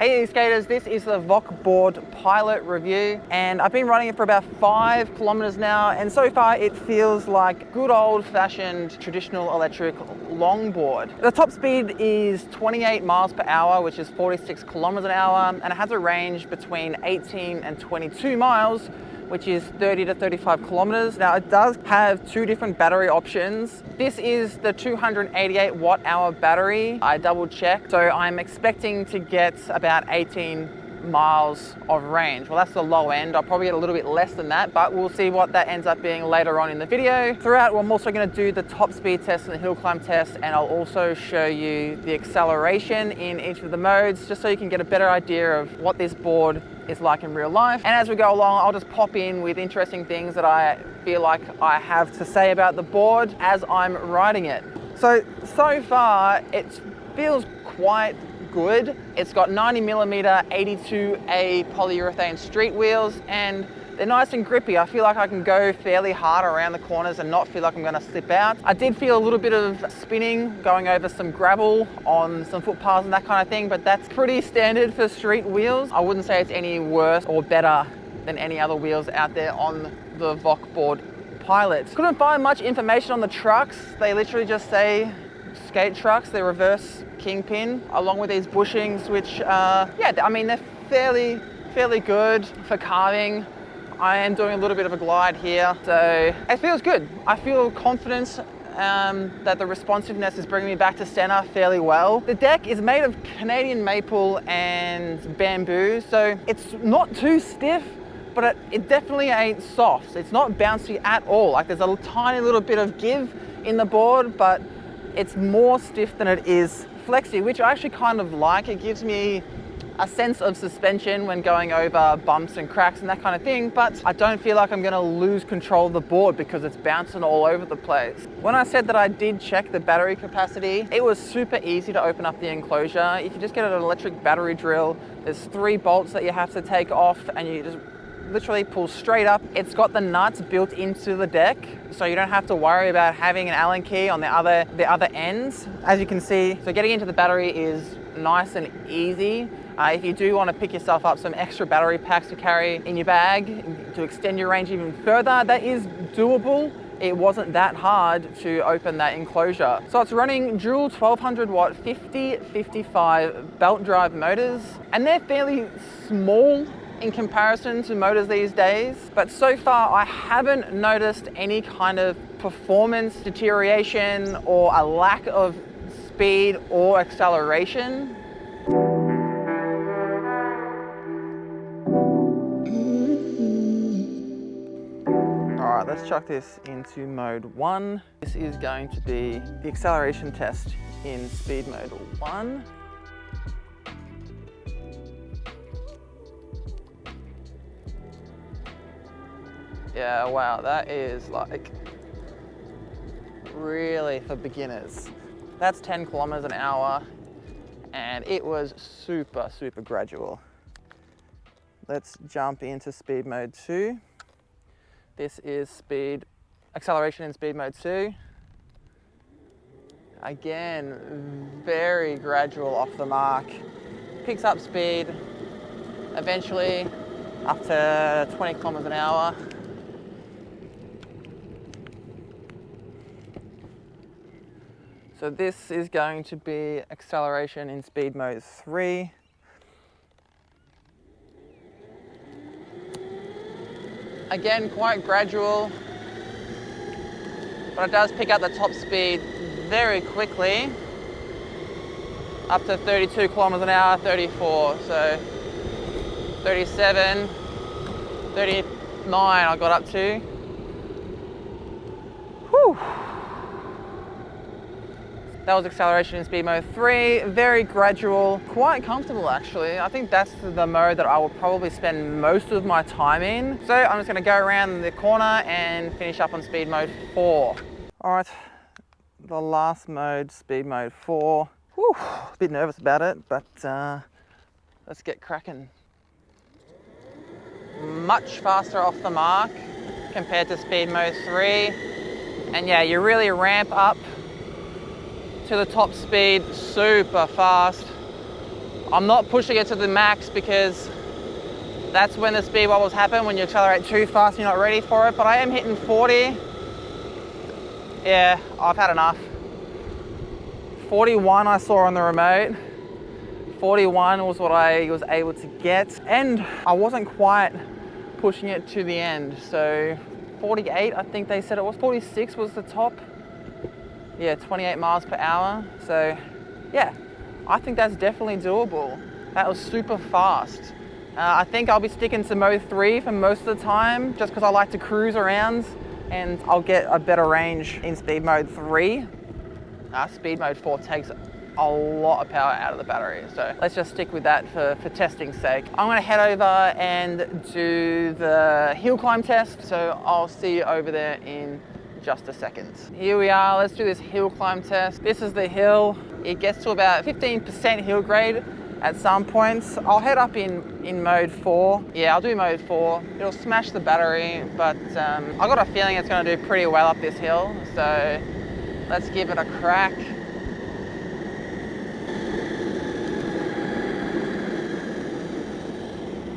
Hey skaters, this is the Vokboard pilot review and I've been running it for about 5 kilometers now, and so far it feels like good old-fashioned traditional electric longboard. The top speed is 28 miles per hour, which is 46 kilometers an hour, and it has a range between 18 and 22 miles, which is 30 to 35 kilometers. Now it does have 2 different battery options. This is the 288 watt hour battery. I double checked, so I'm expecting to get about 18 miles of range. Well, that's the low end. I'll probably get a little bit less than that, but we'll see what that ends up being later on in the video. Throughout, I'm also gonna do the top speed test and the hill climb test, and I'll also show you the acceleration in each of the modes, just so you can get a better idea of what this board is like in real life. And as we go along, I'll just pop in with interesting things that I feel like I have to say about the board as I'm riding it. So far, it feels quite good. It's got 90mm 82A polyurethane street wheels, and they're nice and grippy. I feel like I can go fairly hard around the corners and not feel like I'm gonna slip out. I did feel a little bit of spinning going over some gravel on some footpaths and that kind of thing, but that's pretty standard for street wheels. I wouldn't say it's any worse or better than any other wheels out there on the Vokboard Pilot. Couldn't find much information on the trucks. They literally just say skate trucks. They're reverse kingpin, along with these bushings, which, yeah, I mean, they're fairly good for carving. I am doing a little bit of a glide here, so it feels good. I feel confident that the responsiveness is bringing me back to center fairly well. The deck is made of Canadian maple and bamboo, so it's not too stiff, but it definitely ain't soft. It's not bouncy at all. Like, there's a tiny little bit of give in the board, but it's more stiff than it is flexy, which I actually kind of like. It gives me a sense of suspension when going over bumps and cracks and that kind of thing, but I don't feel like I'm gonna lose control of the board because it's bouncing all over the place. When I said that I did check the battery capacity, it was super easy to open up the enclosure. If you just get an electric battery drill, there's 3 bolts that you have to take off, and you just literally pull straight up. It's got the nuts built into the deck, so you don't have to worry about having an Allen key on the other ends. As you can see, so getting into the battery is nice and easy. If you do want to pick yourself up some extra battery packs to carry in your bag to extend your range even further, that is doable. It wasn't that hard to open that enclosure. So it's running dual 1200 watt 50-55 belt drive motors, and they're fairly small in comparison to motors these days. But so far, I haven't noticed any kind of performance deterioration or a lack of speed or acceleration. All right, let's chuck this into mode 1. This is going to be the acceleration test in speed mode 1. Yeah, wow, that is like really for beginners. That's 10 kilometers an hour, and it was super gradual. Let's jump into speed mode 2. This is acceleration in speed mode 2. Again, very gradual off the mark. Picks up speed, eventually up to 20 kilometers an hour. So this is going to be acceleration in speed mode 3. Again, quite gradual, but it does pick up the top speed very quickly, up to 32 kilometers an hour, 34, so 37, 39 I got up to. Whew. That was acceleration in speed mode 3, very gradual, quite comfortable actually. I think that's the mode that I will probably spend most of my time in. So I'm just gonna go around the corner and finish up on speed mode 4. All right, the last mode, speed mode 4. Whew, a bit nervous about it, but let's get cracking. Much faster off the mark compared to speed mode 3. And yeah, you really ramp up to the top speed super fast I'm not pushing it to the max because that's when the speed wobbles happen, when you accelerate too fast and you're not ready for it. But I am hitting 40. Yeah, I've had enough. 41 I saw on the remote. 41 was what I was able to get. And I wasn't quite pushing it to the end. So 48, I think they said it was. 46 was the top. Yeah, 28 miles per hour. So yeah, I think that's definitely doable. That was super fast. I think I'll be sticking to mode 3 for most of the time, just because I like to cruise around and I'll get a better range in speed mode 3. Speed mode 4 takes a lot of power out of the battery, so let's just stick with that for testing's sake. I'm gonna head over and do the hill climb test, so I'll see you over there in just a second. Here we are, let's do this hill climb test. This is the hill. It gets to about 15% hill grade at some points. I'll head up in mode 4. Yeah, I'll do mode 4. It'll smash the battery, but I got a feeling it's gonna do pretty well up this hill, so let's give it a crack.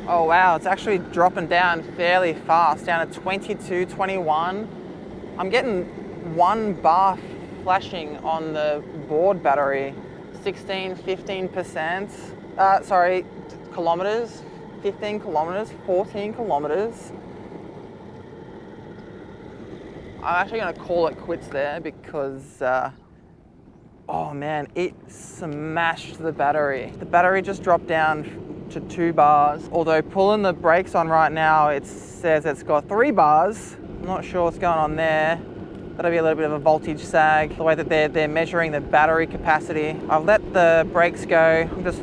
Oh wow, it's actually dropping down fairly fast, down to 22, 21. I'm getting 1 bar flashing on the board battery, 16, 15%. Sorry, kilometers, 15 kilometers, 14 kilometers. I'm actually gonna call it quits there because, oh man, it smashed the battery. The battery just dropped down to 2 bars. Although pulling the brakes on right now, it says it's got 3 bars. I'm not sure what's going on there. That'll be a little bit of a voltage sag, the way that they're measuring the battery capacity. I've let the brakes go. I'm just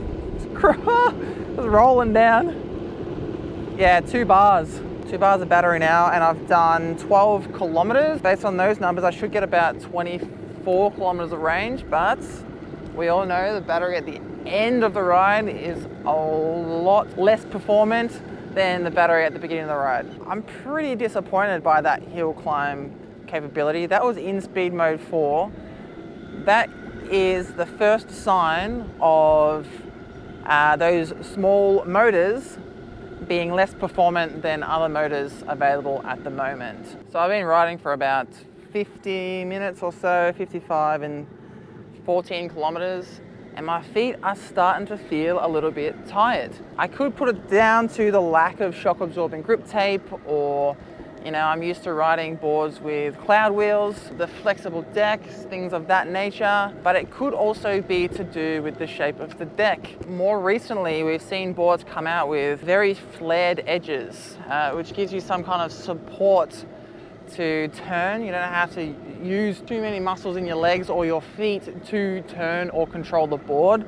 rolling down. Yeah, 2 bars. 2 bars of battery now, and I've done 12 kilometers. Based on those numbers, I should get about 24 kilometers of range, but we all know the battery at the end of the ride is a lot less performant than the battery at the beginning of the ride. I'm pretty disappointed by that hill climb capability. That was in speed mode 4. That is the first sign of those small motors being less performant than other motors available at the moment. So I've been riding for about 50 minutes or so, 55 and 14 kilometers, and my feet are starting to feel a little bit tired. I could put it down to the lack of shock absorbing grip tape, or I'm used to riding boards with cloud wheels, the flexible decks, things of that nature, but it could also be to do with the shape of the deck. More recently, we've seen boards come out with very flared edges, which gives you some kind of support to turn. You don't have to use too many muscles in your legs or your feet to turn or control the board.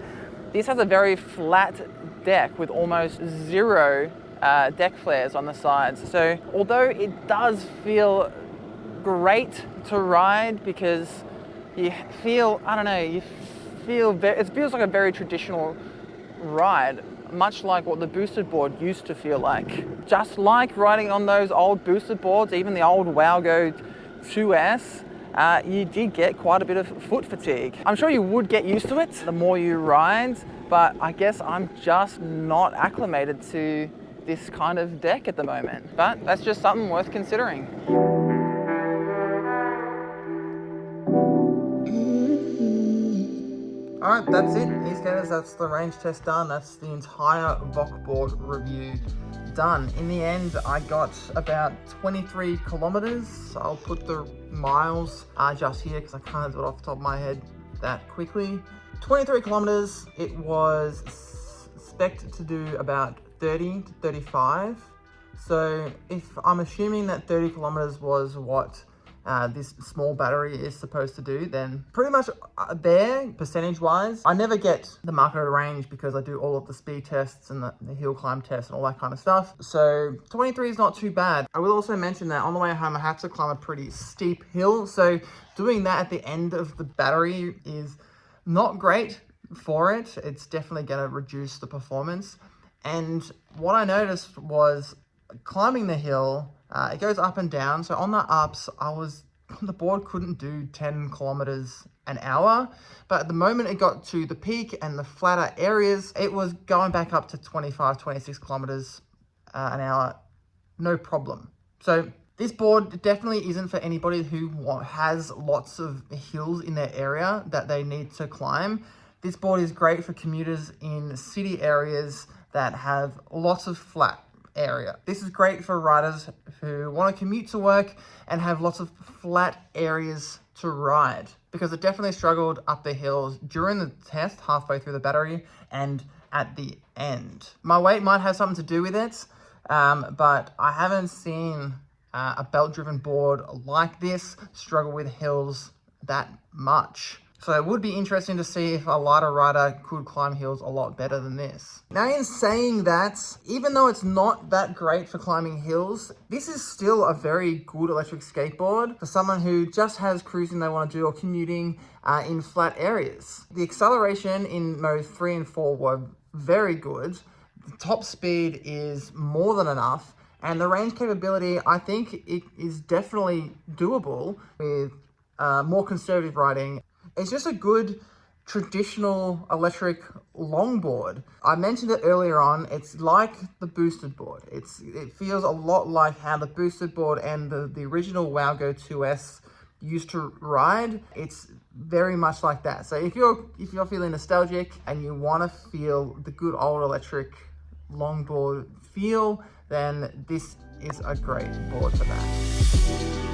This has a very flat deck with almost 0 deck flares on the sides. So although it does feel great to ride because you feel, it feels like a very traditional ride, much like what the boosted board used to feel like. Just like riding on those old boosted boards, even the old Wowgo 2S, you did get quite a bit of foot fatigue. I'm sure you would get used to it the more you ride, but I guess I'm just not acclimated to this kind of deck at the moment. But that's just something worth considering. Alright, that's it, eSkaters. That's the range test done. That's the entire Vokboard review done. In the end, I got about 23 kilometers. I'll put the miles just here because I can't do it off the top of my head that quickly. 23 kilometers. It was expected to do about 30 to 35. So if I'm assuming that 30 kilometers was what this small battery is supposed to do, then pretty much there, percentage wise. I never get the marketed range because I do all of the speed tests and the hill climb tests and all that kind of stuff. So 23 is not too bad. I will also mention that on the way home I had to climb a pretty steep hill, so doing that at the end of the battery is not great for it. It's definitely going to reduce the performance. And what I noticed was climbing the hill, it goes up and down. So on the ups, the board couldn't do 10 kilometers an hour. But at the moment it got to the peak and the flatter areas, it was going back up to 25, 26 kilometers an hour, no problem. So this board definitely isn't for anybody who has lots of hills in their area that they need to climb. This board is great for commuters in city areas that have lots of flat area. This is great for riders who want to commute to work and have lots of flat areas to ride, because it definitely struggled up the hills during the test, halfway through the battery and at the end. My weight might have something to do with it, but I haven't seen a belt-driven board like this struggle with hills that much. So it would be interesting to see if a lighter rider could climb hills a lot better than this. Now, in saying that, even though it's not that great for climbing hills, this is still a very good electric skateboard for someone who just has cruising they want to do or commuting in flat areas. The acceleration in modes 3 and 4 were very good. The top speed is more than enough. And the range capability, I think it is definitely doable with more conservative riding. It's just a good traditional electric longboard. I mentioned it earlier on, it's like the boosted board. It feels a lot like how the boosted board and the original Wowgo 2S used to ride. It's very much like that. So if you're feeling nostalgic and you want to feel the good old electric longboard feel, then this is a great board for that.